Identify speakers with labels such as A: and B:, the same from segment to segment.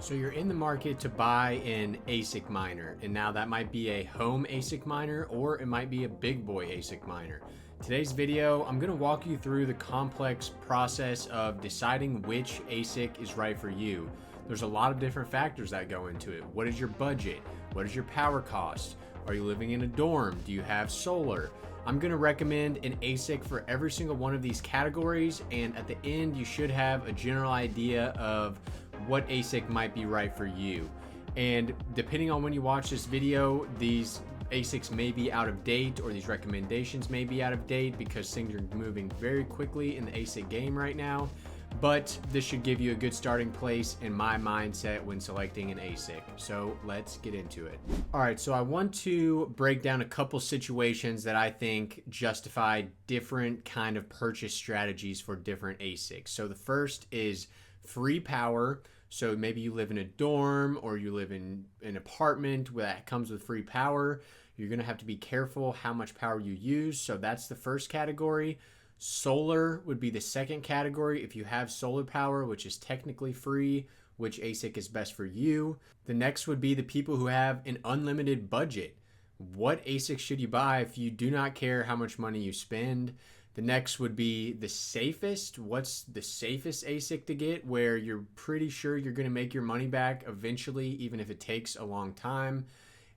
A: So you're in the market to buy an Asic miner, and now that might be a home Asic miner or it might be a big boy Asic miner. Today's video, I'm going to walk you through the complex process of deciding which Asic is right for you. There's a lot of different factors that go into it. What is your budget? What is your power cost? Are you living in a dorm? Do you have solar? I'm going to recommend an Asic for every single one of these categories, and at the end you should have a general idea of what Asic might be right for you. And depending on when you watch this video, these Asics may be out of date, or these recommendations may be out of date because things are moving very quickly in the Asic game right now. But this should give you a good starting place in my mindset when selecting an Asic. So let's get into it. All right, so I want to break down a couple situations that I think justify different kind of purchase strategies for different Asics. So the first is free power. So maybe you live in a dorm or you live in an apartment that comes with free power. You're going to have to be careful how much power you use. So that's the first category. Solar would be the second category. If you have solar power, which is technically free, which Asic is best for you. The next would be the people who have an unlimited budget. What Asic should you buy if you do not care how much money you spend? The next would be the safest. What's the safest Asic to get where you're pretty sure you're going to make your money back eventually, even if it takes a long time?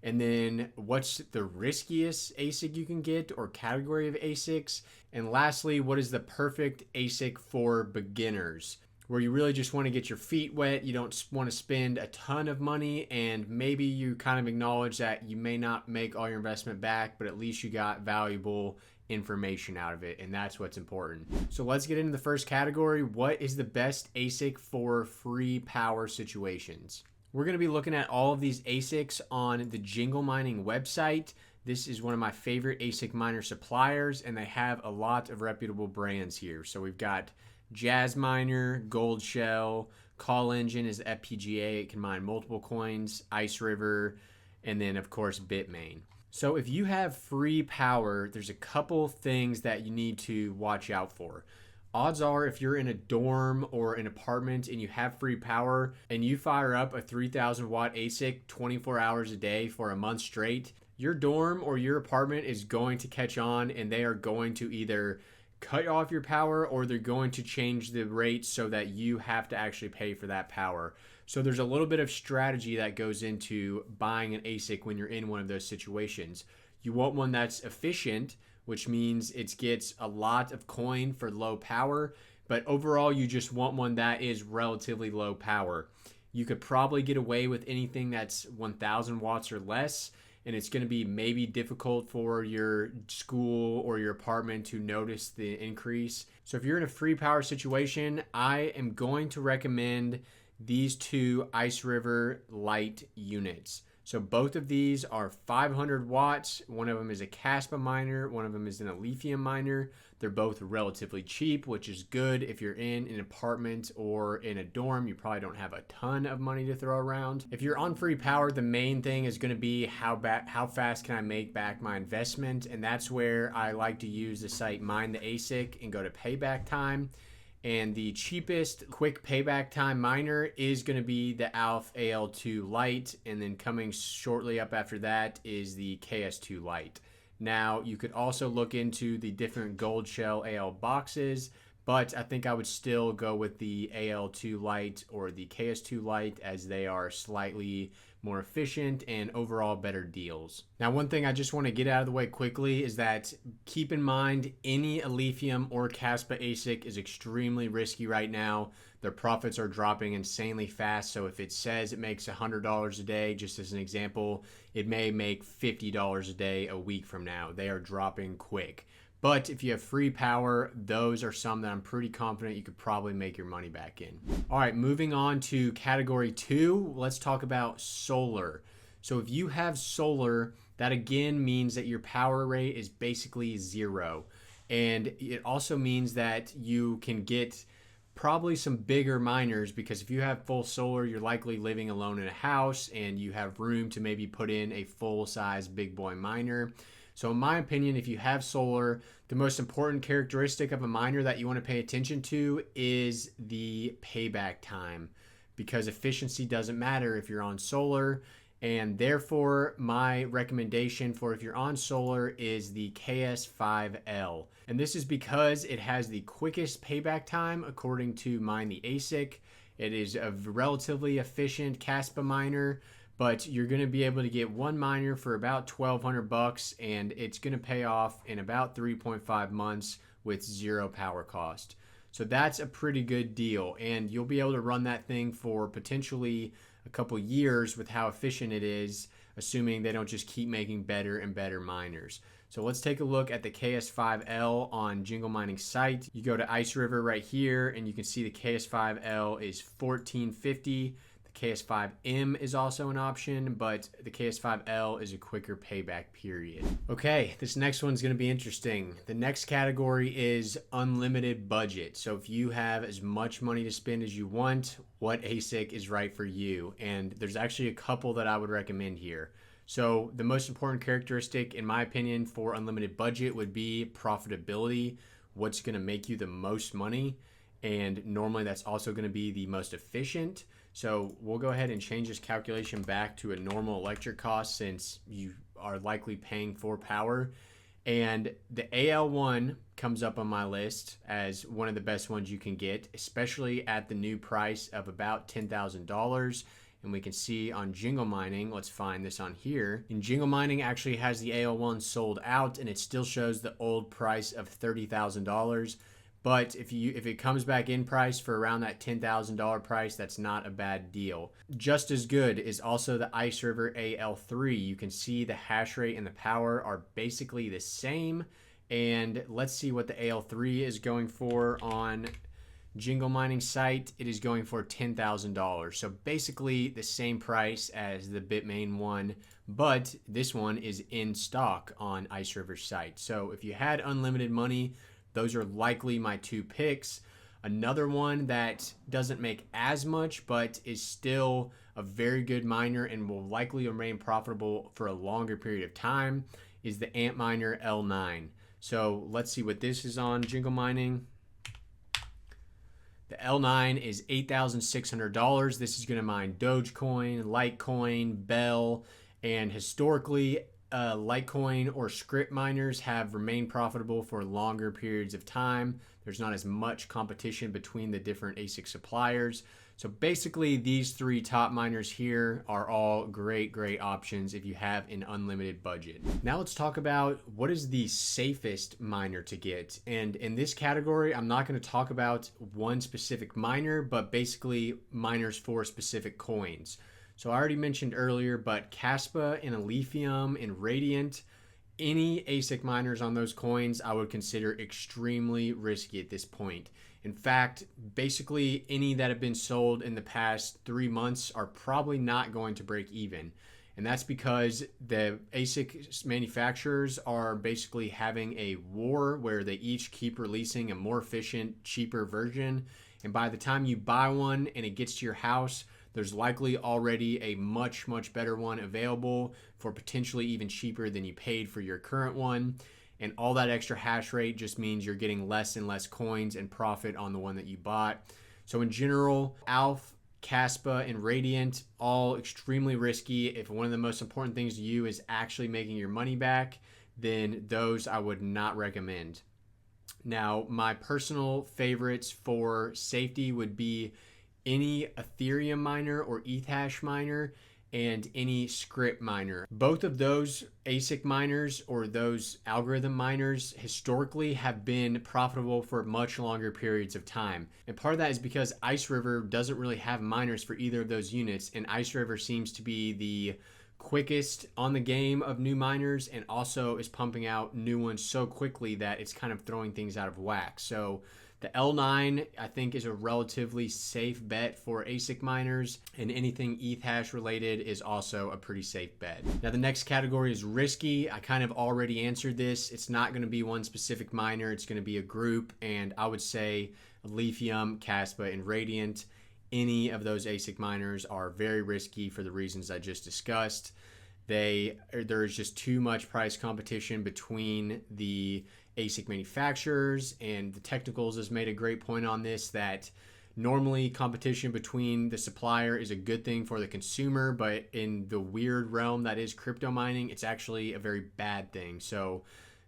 A: And then what's the riskiest Asic you can get, or category of Asics? And lastly, what is the perfect Asic for beginners, where you really just want to get your feet wet, you don't want to spend a ton of money, and maybe you kind of acknowledge that you may not make all your investment back, but at least you got valuable information out of it, and that's what's important. So let's get into the first category. What is the best Asic for free power situations? We're going to be looking at all of these Asics on the Jingle Mining website. This is one of my favorite Asic miner suppliers, and they have a lot of reputable brands here. So we've got Jazz Miner, Gold Shell, Call Engine is FPGA. It can mine multiple coins, Ice River, and then of course Bitmain. So if you have free power, there's a couple things that you need to watch out for. Odds are, if you're in a dorm or an apartment and you have free power and you fire up a 3000 watt Asic 24 hours a day for a month straight, your dorm or your apartment is going to catch on, and they are going to either cut off your power or they're going to change the rate so that you have to actually pay for that power. So there's a little bit of strategy that goes into buying an Asic when you're in one of those situations. You want one that's efficient, which means it gets a lot of coin for low power, but overall you just want one that is relatively low power. You could probably get away with anything that's 1000 watts or less, and it's going to be maybe difficult for your school or your apartment to notice the increase. So if you're in a free power situation, I am going to recommend these two Ice River light units. So both of these are 500 watts. One of them is a Caspa miner. One of them is an Lithium miner. They're both relatively cheap, which is good if you're in an apartment or in a dorm. You probably don't have a ton of money to throw around. If you're on free power, the main thing is going to be how fast can I make back my investment? And that's where I like to use the site Mine the Asic and go to payback time. And the cheapest quick payback time miner is going to be the ALF AL2 Lite, and then coming shortly up after that is the KS2 Lite. Now, you could also look into the different Gold Shell AL boxes, but I think I would still go with the AL2 Lite or the KS2 Lite, as they are slightly more efficient and overall better deals. Now, one thing I just want to get out of the way quickly is that keep in mind any Lithium or Caspa Asic is extremely risky right now. Their profits are dropping insanely fast. So if it says it makes $100 a day, just as an example, it may make $50 a day a week from now. They are dropping quick. But if you have free power, those are some that I'm pretty confident you could probably make your money back in. All right, moving on to category 2, let's talk about solar. So if you have solar, that again means that your power rate is basically 0. And it also means that you can get probably some bigger miners, because if you have full solar, you're likely living alone in a house and you have room to maybe put in a full-size big boy miner. So in my opinion, if you have solar, the most important characteristic of a miner that you want to pay attention to is the payback time. because efficiency doesn't matter if you're on solar. And therefore, my recommendation for if you're on solar is the KS5L. And this is because it has the quickest payback time according to Mine the Asic. It is a relatively efficient Caspa miner, but you're going to be able to get one miner for about $1,200, and it's going to pay off in about 3.5 months with zero power cost. So that's a pretty good deal, and you'll be able to run that thing for potentially a couple years with how efficient it is, assuming they don't just keep making better and better miners. So let's take a look at the KS5L on Jingle Mining's site. You go to Ice River right here, and you can see the KS5L is $14.50. The KS5M is also an option, but the KS5L is a quicker payback period. Okay, this next one's going to be interesting. The next category is unlimited budget. So if you have as much money to spend as you want, what ASIC is right for you? And there's actually a couple that I would recommend here. So the most important characteristic, in my opinion, for unlimited budget would be profitability. What's going to make you the most money? And normally that's also going to be the most efficient. So we'll go ahead and change this calculation back to a normal electric cost since you are likely paying for power. And the AL1 comes up on my list as one of the best ones you can get, especially at the new price of about $10,000. And we can see on Jingle Mining, let's find this on here. And Jingle Mining actually has the AL1 sold out, and it still shows the old price of $30,000. But if it comes back in price for around that $10,000 price, that's not a bad deal. Just as good is also the Ice River AL3. You can see the hash rate and the power are basically the same. And let's see what the AL3 is going for on Jingle Mining site. It is going for $10,000. So basically the same price as the Bitmain one, but this one is in stock on Ice River's site. So if you had unlimited money, those are likely my two picks. Another one that doesn't make as much, but is still a very good miner and will likely remain profitable for a longer period of time is the Antminer L9. So let's see what this is on Jingle Mining. The L9 is $8,600. This is going to mine Dogecoin, Litecoin, Bell, and historically, Litecoin or script miners have remained profitable for longer periods of time. There's not as much competition between the different ASIC suppliers. So basically these three top miners here are all great options if you have an unlimited budget. Now let's talk about what is the safest miner to get. And in this category, I'm not going to talk about one specific miner, but basically miners for specific coins. So I already mentioned earlier, but Caspa and Lithium and Radiant, any ASIC miners on those coins I would consider extremely risky at this point. In fact, basically any that have been sold in the past 3 months are probably not going to break even. And that's because the ASIC manufacturers are basically having a war where they each keep releasing a more efficient, cheaper version. And by the time you buy one and it gets to your house, there's likely already a much better one available for potentially even cheaper than you paid for your current one. And all that extra hash rate just means you're getting less and less coins and profit on the one that you bought. So in general, Alph, Caspa, and Radiant, all extremely risky. If one of the most important things to you is actually making your money back, then those I would not recommend. Now, my personal favorites for safety would be any Ethereum miner or Ethash miner and any script miner. Both of those ASIC miners or those algorithm miners historically have been profitable for much longer periods of time. And part of that is because Ice River doesn't really have miners for either of those units, and Ice River seems to be the quickest on the game of new miners and also is pumping out new ones so quickly that it's kind of throwing things out of whack. So the L9, I think, is a relatively safe bet for ASIC miners, and anything Ethash related is also a pretty safe bet. Now, the next category is risky. I kind of already answered this. It's not going to be one specific miner. It's going to be a group, and I would say Lithium, Caspa, and Radiant. Any of those ASIC miners are very risky for the reasons I just discussed. There's just too much price competition between the ASIC manufacturers, and the Technicals has made a great point on this, that Normally, competition between the supplier is a good thing for the consumer, but in the weird realm that is crypto mining, it's actually a very bad thing. So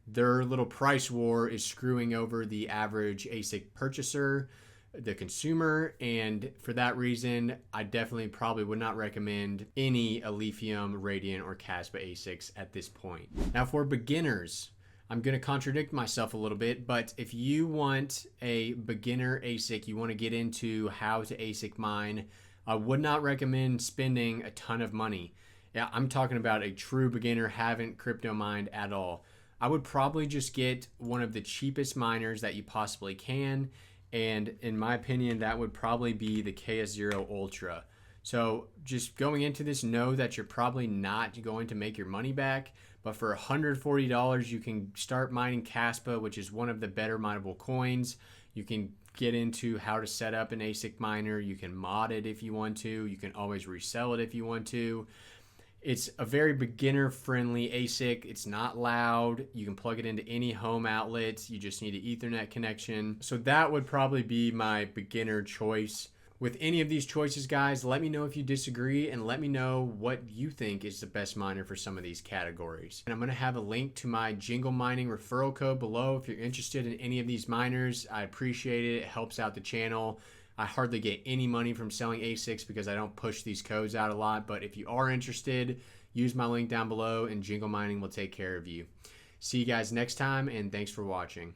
A: their little price war is screwing over the average ASIC purchaser, the consumer, and for that reason, I definitely probably would not recommend any Lithium, Radiant, or Caspa ASICs at this point. Now for beginners, I'm going to contradict myself a little bit, but if you want a beginner ASIC, you want to get into how to ASIC mine, I would not recommend spending a ton of money. Yeah, I'm talking about a true beginner, haven't crypto mined at all. I would probably just get one of the cheapest miners that you possibly can, and in my opinion, that would probably be the KS0 Ultra. So just going into this, know that you're probably not going to make your money back, but for $140, you can start mining Caspa, which is one of the better mineable coins. You can get into how to set up an ASIC miner. You can mod it if you want to. You can always resell it if you want to. It's a very beginner-friendly ASIC. It's not loud. You can plug it into any home outlet. You just need an Ethernet connection. So that would probably be my beginner choice. With any of these choices, guys, let me know if you disagree and let me know what you think is the best miner for some of these categories. And I'm going to have a link to my Jingle Mining referral code below if you're interested in any of these miners. I appreciate it. It helps out the channel. I hardly get any money from selling ASICs because I don't push these codes out a lot. But if you are interested, use my link down below and Jingle Mining will take care of you. See you guys next time, and thanks for watching.